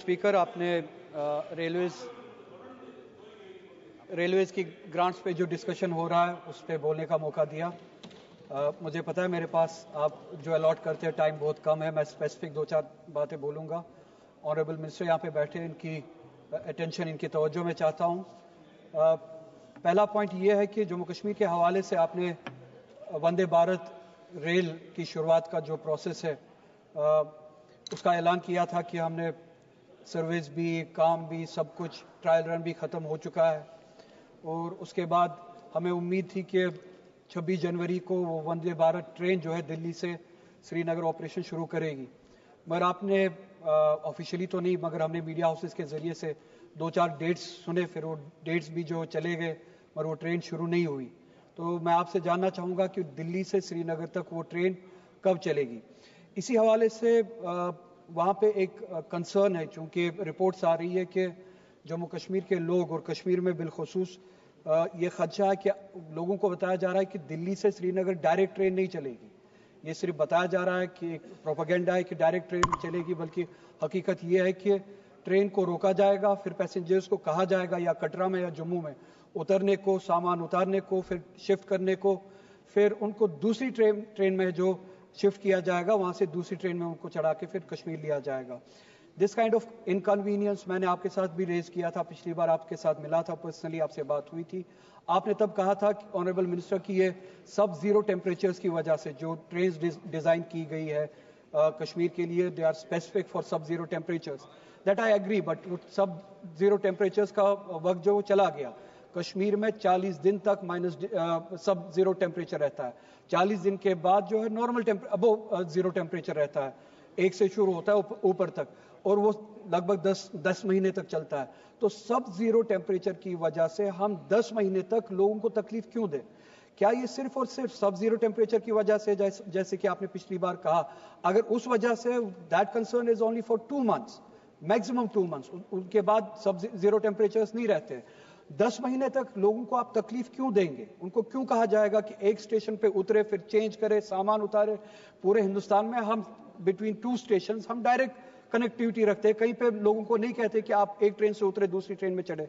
Speaker, आपने railways की grants पे जो डिस्कशन हो रहा है उस पर बोलने का मौका दिया। मुझे पता है मेरे पास आप जो अलॉट करते हैं टाइम बहुत कम है। मैं स्पेसिफिक 2-4 बातें बोलूँगा। ऑनरेबल मिनिस्टर यहाँ पे बैठे, इनकी अटेंशन, इनकी तवज्जो मैं चाहता हूँ। पहला पॉइंट ये है कि जम्मू कश्मीर के हवाले से आपने वंदे भारत रेल की शुरुआत का जो प्रोसेस है उसका ऐलान किया था कि हमने सर्विस भी, काम भी, सब कुछ, ट्रायल रन भी ख़त्म हो चुका है और उसके बाद हमें उम्मीद थी कि 26 जनवरी को वो वंदे भारत ट्रेन जो है दिल्ली से श्रीनगर ऑपरेशन शुरू करेगी। मगर आपने ऑफिशियली तो नहीं, मगर हमने मीडिया हाउसेस के ज़रिए से 2-4 डेट्स सुने, फिर वो डेट्स भी जो चले गए मगर वो ट्रेन शुरू नहीं हुई। तो मैं आपसे जानना चाहूँगा कि दिल्ली से श्रीनगर तक वो ट्रेन कब चलेगी। इसी हवाले से वहाँ पे एक कंसर्न है, चूँकि रिपोर्ट्स आ रही है कि जम्मू कश्मीर के लोग और कश्मीर में बिलखुसूस ये खदशा है कि लोगों को बताया जा रहा है कि दिल्ली से श्रीनगर डायरेक्ट ट्रेन नहीं चलेगी। ये सिर्फ बताया जा रहा है कि एक प्रोपेगेंडा है कि डायरेक्ट ट्रेन चलेगी, बल्कि हकीकत ये है कि ट्रेन को रोका जाएगा, फिर पैसेंजर्स को कहा जाएगा या कटरा में या जम्मू में उतरने को, सामान उतारने को, फिर शिफ्ट करने को, फिर उनको दूसरी ट्रेन में जो शिफ्ट किया जाएगा, वहाँ से दूसरी ट्रेन में उनको चढ़ा के फिर कश्मीर लिया जाएगा। दिस काइंड ऑफ इनकन्वीनियंस मैंने आपके साथ भी रेज किया था, पिछली बार आपके साथ मिला था, पर्सनली आपसे बात हुई थी। आपने तब कहा था कि ऑनरेबल मिनिस्टर की ये सब जीरो टेम्परेचर्स की वजह से जो ट्रेन डिज़ाइन की गई है कश्मीर के लिए, they are specific for sub zero temperatures. That I agree, but sub zero temperatures का वक्त जो चला गया। कश्मीर में 40 दिन तक सब जीरो टेम्परेचर रहता है। 40 दिन के बाद जो है नॉर्मल अबो जीरो टेम्परेचर रहता है, 1 से शुरू होता है ऊपर तक, और वो लगभग 10 महीने तक चलता है। तो सब जीरो टेम्परेचर की वजह से हम 10 महीने तक लोगों को तकलीफ क्यों दें? क्या ये सिर्फ और सिर्फ सब जीरो टेम्परेचर की वजह से, जैसे कि आपने पिछली बार कहा, अगर उस वजह say that concern is only for 2 months, maximum 2 months, उनके बाद सब जीरो टेम्परेचर्स नहीं रहते। 10 महीने तक लोगों को आप तकलीफ क्यों देंगे? उनको क्यों कहा जाएगा कि एक स्टेशन पे उतरे, फिर चेंज करे, सामान उतारे? पूरे हिंदुस्तान में हम बिटवीन 2 स्टेशन हम डायरेक्ट कनेक्टिविटी रखते हैं। कहीं पे लोगों को नहीं कहते कि आप एक ट्रेन से उतरे दूसरी ट्रेन में चढ़े।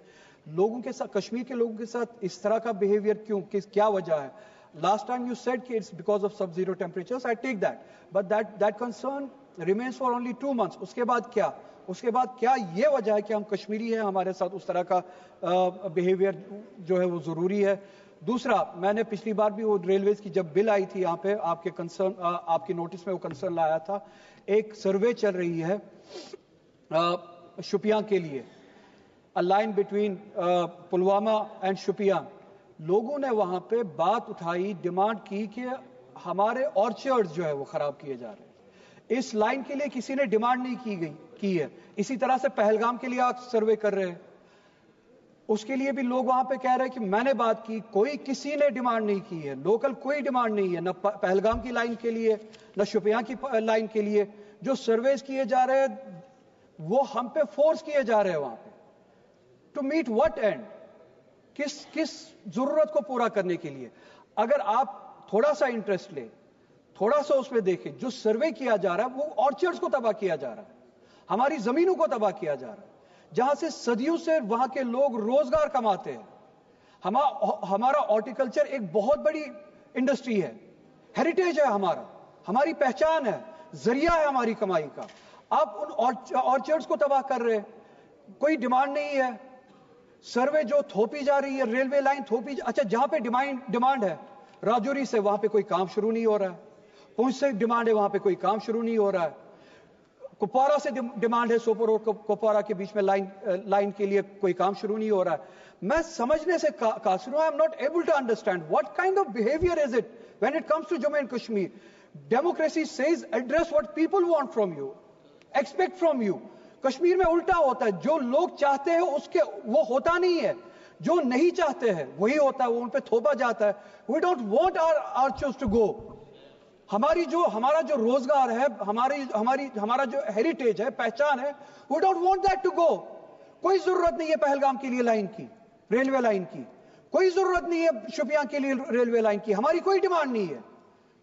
लोगों के साथ, कश्मीर के लोगों के साथ इस तरह का बिहेवियर क्यों? क्या वजह है? लास्ट टाइम यू सेड कि it's because of sub zero temperatures, I take that, but that concern remains for only 2 months. उसके बाद क्या? उसके बाद क्या ये वजह है कि हम कश्मीरी हैं, हमारे साथ उस तरह का बिहेवियर जो है वो ज़रूरी है? दूसरा, मैंने पिछली बार भी वो रेलवेज की जब बिल आई थी यहाँ पे, आपके नोटिस में वो कंसर्न लाया था। एक सर्वे चल रही है शुपियां के लिए, a line between Pulwama and Shopian. लोगों ने वहां पे बात उठाई, डिमांड की कि हमारे ऑर्चर्ड्स जो है वो खराब किए जा रहे हैं। इस लाइन के लिए किसी ने डिमांड नहीं की है। इसी तरह से पहलगाम के लिए आप सर्वे कर रहे हैं, उसके लिए भी लोग वहां पे कह रहे हैं कि मैंने बात की, किसी ने डिमांड नहीं की है। लोकल कोई डिमांड नहीं है, न पहलगाम की लाइन के लिए, न शुपियां की लाइन के लिए। जो सर्वेस किए जा रहे हैं वो हम पे फोर्स किए जा रहे हैं वहां पे। To meet what end? किस जरूरत को पूरा करने के लिए? अगर आप थोड़ा सा इंटरेस्ट ले, थोड़ा सा उसमें देखें, जो सर्वे किया जा रहा है वो ऑर्चर्ड्स को तबाह किया जा रहा है, हमारी जमीनों को तबाह किया जा रहा है, जहां से सदियों से वहां के लोग रोजगार कमाते हैं। हमारा हॉर्टिकल्चर एक बहुत बड़ी इंडस्ट्री है, हेरिटेज है हमारा, हमारी पहचान है, जरिया है हमारी कमाई का। आप उन ऑर्चर्ड्स को तबाह कर रहे हैं। कोई डिमांड नहीं है। सर्वे जो थोपी जा रही है, रेलवे लाइन थोपी, अच्छा जहां पे डिमांड है, राजौरी से वहां पे कोई काम शुरू नहीं हो रहा है। पुंछ से डिमांड है, वहां पे कोई काम शुरू नहीं हो रहा है। कुपवारा से डिमांड है, सोपोर और कुपवारा के बीच में लाइन के लिए कोई काम शुरू नहीं हो रहा है। मैं समझने से कासिर हूं, I am not able to understand what kind of behaviour is it when it comes to Jammu and Kashmir. Democracy says address what people want from you, expect from you. Kashmir में उल्टा होता है, जो लोग चाहते हैं उसके वो होता नहीं है, जो नहीं चाहते हैं वही होता है, वो उन पे थोपा जाता है। We don't want our archers to go. हमारा जो रोजगार है, हमारा जो हेरिटेज है, पहचान है, we don't want that to go. कोई जरूरत नहीं है पहलगाम के लिए लाइन की, रेलवे लाइन की। कोई जरूरत नहीं है शुपियां के लिए रेलवे लाइन की। हमारी कोई डिमांड नहीं है।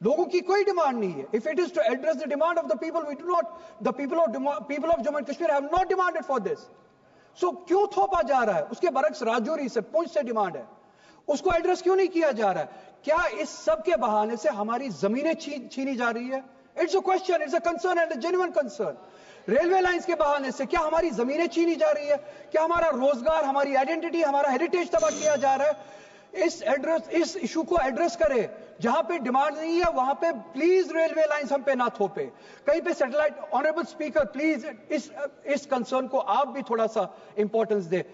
लोगों की कोई डिमांड नहीं है. If it is to address the demand of the people, we do not, the people of Jammu and Kashmir have not demanded for this. So क्यों थोपा जा रहा है? उसके बरक्स राजौरी से, पुंछ से डिमांड है, उसको एड्रेस क्यों नहीं किया जा रहा है? क्या इस सब के बहाने से हमारी जमीनें छीनी जा रही है? It's a question, it's a concern and a genuine concern. Railway lines के बहाने से क्या हमारी जमीनें छीनी जा रही है? क्या हमारा रोजगार, हमारी आइडेंटिटी, हमारा हेरिटेज तबाह किया जा रहा है? इस इशू को एड्रेस करे. जहां पे डिमांड नहीं है वहां पे प्लीज रेलवे लाइंस हम पे ना थोपे. कहीं पे सैटेलाइट. ऑनरेबल स्पीकर, प्लीज इस कंसर्न को आप भी थोड़ा सा इंपॉर्टेंस दे.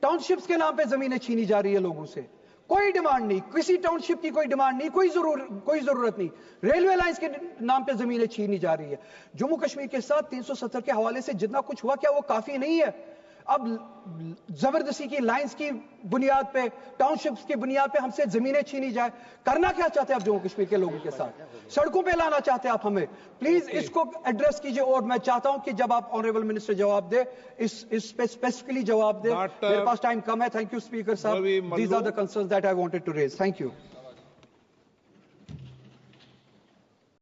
टाउनशिप्स के नाम पे जमीनें छीनी जा रही है लोगों से. कोई डिमांड नहीं, किसी टाउनशिप की कोई डिमांड नहीं, कोई जरूरत नहीं. रेलवे लाइंस के नाम पे जमीनें छीनी जा रही है. जम्मू कश्मीर के साथ 370 के हवाले से जितना कुछ हुआ, क्या वो काफी नहीं है? अब जबरदस्ती की लाइंस की बुनियाद पे, टाउनशिप्स की बुनियाद पे हमसे जमीनें छीनी जाए. करना क्या चाहते हैं आप जम्मू कश्मीर के लोगों के साथ? सड़कों पे लाना चाहते हैं आप हमें? प्लीज इसको एड्रेस कीजिए. और मैं चाहता हूं कि जब आप ऑनरेबल मिनिस्टर जवाब दे, इस पे स्पेसिफिकली जवाब दे. मेरे पास टाइम कम है. थैंक यू स्पीकर साहब. These are the concerns that I wanted to raise. Thank you.